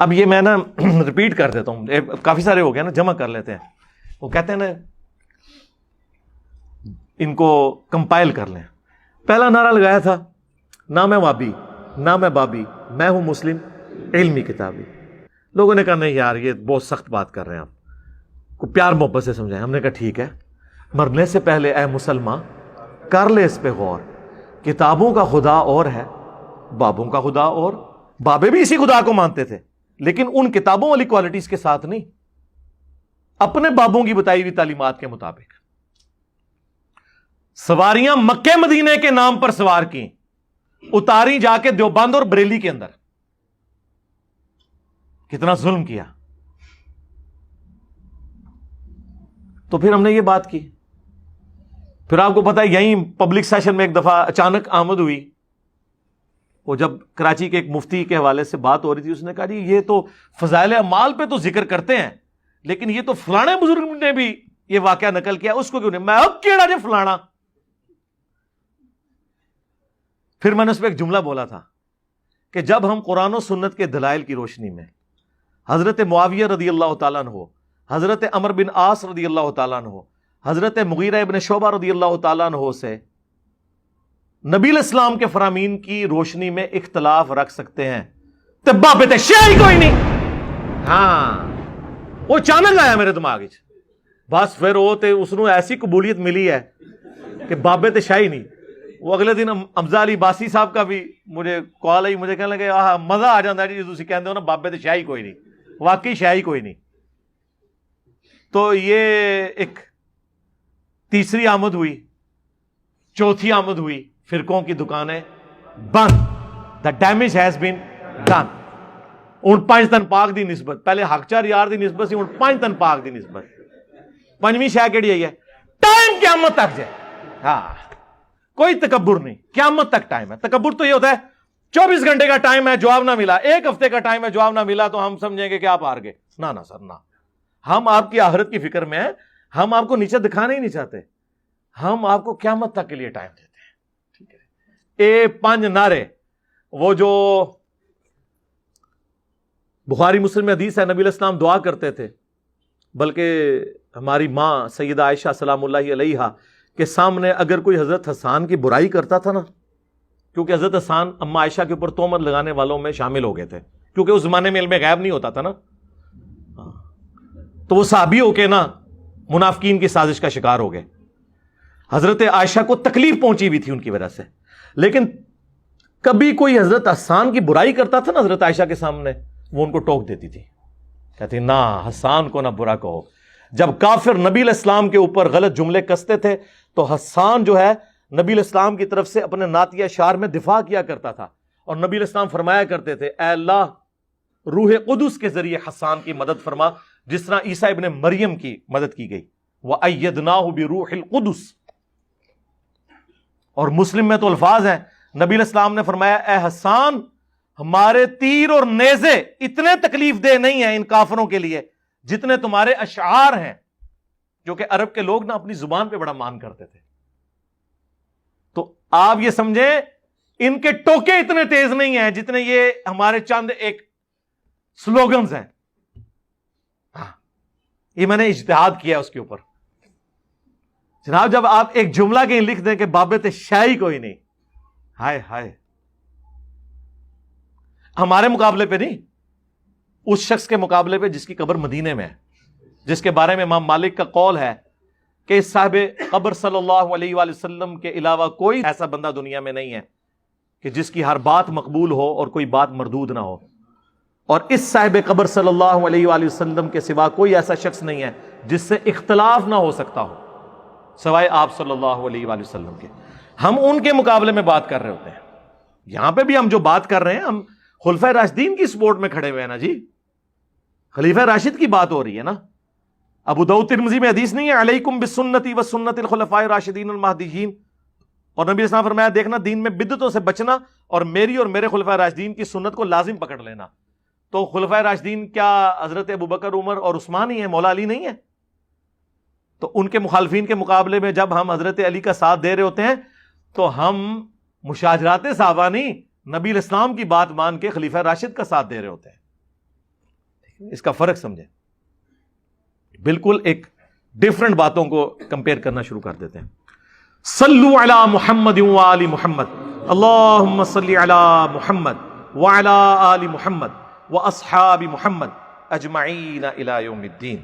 اب یہ میں نا ریپیٹ کر دیتا ہوں, کافی سارے ہو گئے نا, جمع کر لیتے ہیں. وہ کہتے ہیں نا ان کو کمپائل کر لیں. پہلا نعرہ لگایا تھا, نہ میں وابی نہ میں بابی, میں ہوں مسلم علمی کتابی. لوگوں نے کہا نہیں یار یہ بہت سخت بات کر رہے ہیں آپ, کو پیار محبت سے سمجھائیں. ہم نے کہا ٹھیک ہے, مرنے سے پہلے اے مسلمان کر لے اس پہ غور, کتابوں کا خدا اور ہے, بابوں کا خدا اور. بابے بھی اسی خدا کو مانتے تھے لیکن ان کتابوں والی کوالٹیز کے ساتھ نہیں, اپنے بابوں کی بتائی ہوئی تعلیمات کے مطابق. سواریاں مکے مدینے کے نام پر سوار کی, اتاری جا کے دیوبند اور بریلی کے اندر. کتنا ظلم کیا. تو پھر ہم نے یہ بات کی. پھر آپ کو پتا ہے یہیں پبلک سیشن میں ایک دفعہ اچانک آمد ہوئی, وہ جب کراچی کے ایک مفتی کے حوالے سے بات ہو رہی تھی, اس نے کہا جی یہ تو فضائل اعمال پہ تو ذکر کرتے ہیں لیکن یہ تو فلانے بزرگ نے بھی یہ واقعہ نقل کیا, اس کو کیوں نہیں. میں اب کیڑا جی فلانا. پھر میں نے اس پہ ایک جملہ بولا تھا کہ جب ہم قرآن و سنت کے دلائل کی روشنی میں حضرت معاویہ رضی اللہ تعالیٰ عنہ, حضرت عمر بن عاص رضی اللہ تعالیٰ عنہ, حضرت مغیرہ ابن شعبہ رضی اللہ تعالیٰ عنہ سے نبی الاسلام کے فرامین کی روشنی میں اختلاف رکھ سکتے ہیں, تو بابے شیعی کوئی نہیں. ہاں وہ اچانک آیا میرے دماغ چ, بس پھر وہ اس نے ایسی قبولیت ملی ہے کہ بابے تے شاہی نہیں. وہ اگلے دن حمزہ علی باسی صاحب کا بھی مجھے کال آئی, مجھے کہنے لگے آہا مزہ آ جاتا ہے جی تسی کہندے ہو نا بابے تے شاہی کوئی نہیں, واقعی شاہی کوئی نہیں. تو یہ ایک تیسری آمد ہوئی. چوتھی آمد ہوئی, فرقوں کی دکانیں بند. The damage has been done. ہن 5 تن پاک دی نسبت, پہلے حق چار یار دی نسبت سی, ہن 5 تن پاک دی نسبت. پنجویں شے کیڑی آئی ہے, ٹائم قیامت تک جائے. ہاں کوئی تکبر نہیں, قیامت تک ٹائم ہے. تکبر تو یہ ہوتا ہے 24 گھنٹے کا ٹائم ہے, جواب نہ ملا, 1 ہفتے کا ٹائم ہے, جواب نہ ملا تو ہم سمجھیں گے کہ آپ ہار گئے. نہ سر نہ, ہم آپ کی آخرت کی فکر میں ہیں, ہم آپ کو نیچے دکھانا ہی نہیں چاہتے, ہم آپ کو قیامت تک کے لیے ٹائم دیتے ہیں. ٹھیک ہے, اے 5 نعرے, وہ جو بخاری مسلم میں حدیث ہے, نبی علیہ السلام دعا کرتے تھے, بلکہ ہماری ماں سیدہ عائشہ سلام اللہ علیہا کے سامنے اگر کوئی حضرت حسان کی برائی کرتا تھا نا, کیونکہ حضرت حسان اما عائشہ کے اوپر تہمت لگانے والوں میں شامل ہو گئے تھے, کیونکہ اس زمانے میں علم غیب نہیں ہوتا تھا نا, تو وہ صحابی ہو کے نا منافقین کی سازش کا شکار ہو گئے. حضرت عائشہ کو تکلیف پہنچی ہوئی تھی ان کی وجہ سے, لیکن کبھی کوئی حضرت حسان کی برائی کرتا تھا نا حضرت عائشہ کے سامنے, وہ ان کو ٹوک دیتی تھی, کہتی نہ حسان کو نہ برا کہو. جب کافر نبی علیہ السلام کے اوپر غلط جملے کستے تھے تو حسان جو ہے نبی علیہ السلام کی طرف سے اپنے نعتیہ اشعار میں دفاع کیا کرتا تھا, اور نبی علیہ السلام فرمایا کرتے تھے اے اللہ روح قدس کے ذریعے حسان کی مدد فرما, جس طرح عیسیٰ ابن مریم کی مدد کی گئی. وَأَيَّدْنَاهُ بِرُوحِ الْقُدُسِ. اور مسلم میں تو الفاظ ہیں, نبی علیہ السلام نے فرمایا اے حسان ہمارے تیر اور نیزے اتنے تکلیف دہ نہیں ہیں ان کافروں کے لیے جتنے تمہارے اشعار ہیں, جو کہ عرب کے لوگ نا اپنی زبان پہ بڑا مان کرتے تھے. تو آپ یہ سمجھیں ان کے ٹوکے اتنے تیز نہیں ہیں جتنے یہ ہمارے چند ایک سلوگنز ہیں. ہاں یہ میں نے اجتہاد کیا اس کے اوپر. جناب جب آپ ایک جملہ کہیں لکھ دیں کہ بابت شاہی کوئی نہیں, ہائے ہائے, ہمارے مقابلے پہ نہیں, اس شخص کے مقابلے پہ جس کی قبر مدینے میں ہے, جس کے بارے میں امام مالک کا قول ہے کہ صاحب قبر صلی اللہ علیہ وآلہ وسلم کے علاوہ کوئی ایسا بندہ دنیا میں نہیں ہے کہ جس کی ہر بات مقبول ہو اور کوئی بات مردود نہ ہو, اور اس صاحب قبر صلی اللہ علیہ وآلہ وسلم کے سوا کوئی ایسا شخص نہیں ہے جس سے اختلاف نہ ہو سکتا ہو سوائے آپ صلی اللہ علیہ وآلہ وسلم کے. ہم ان کے مقابلے میں بات کر رہے ہوتے ہیں. یہاں پہ بھی ہم جو بات کر رہے ہیں ہم خلفائے راشدین کی سپورٹ میں کھڑے ہوئے ہیں نا جی, خلیفہ راشد کی بات ہو رہی ہے نا. ابو داؤد ترمذی میں حدیث نہیں ہے علیکم بسنتی وسنت الخلفاء الراشدین المہدیین, اور نبی صلی اللہ علیہ وسلم فرمایا دیکھنا دین میں بدعتوں سے بچنا اور میری اور میرے خلفائے راشدین کی سنت کو لازم پکڑ لینا. تو خلفائے راشدین کیا حضرت ابوبکر عمر اور عثمان ہی ہیں, مولا علی نہیں ہے؟ تو ان کے مخالفین کے مقابلے میں جب ہم حضرت علی کا ساتھ دے رہے ہوتے ہیں تو ہم مشاجرات صحابہ نہیں, نبی الاسلام کی بات مان کے خلیفہ راشد کا ساتھ دے رہے ہوتے ہیں. اس کا فرق سمجھیں. بالکل ایک ڈفرنٹ باتوں کو کمپیئر کرنا شروع کر دیتے ہیں. صلو علی محمد وآل محمد، اللہم صلی علی محمد وعلی آل محمد واصحاب محمد اجمعین الی یوم الدین.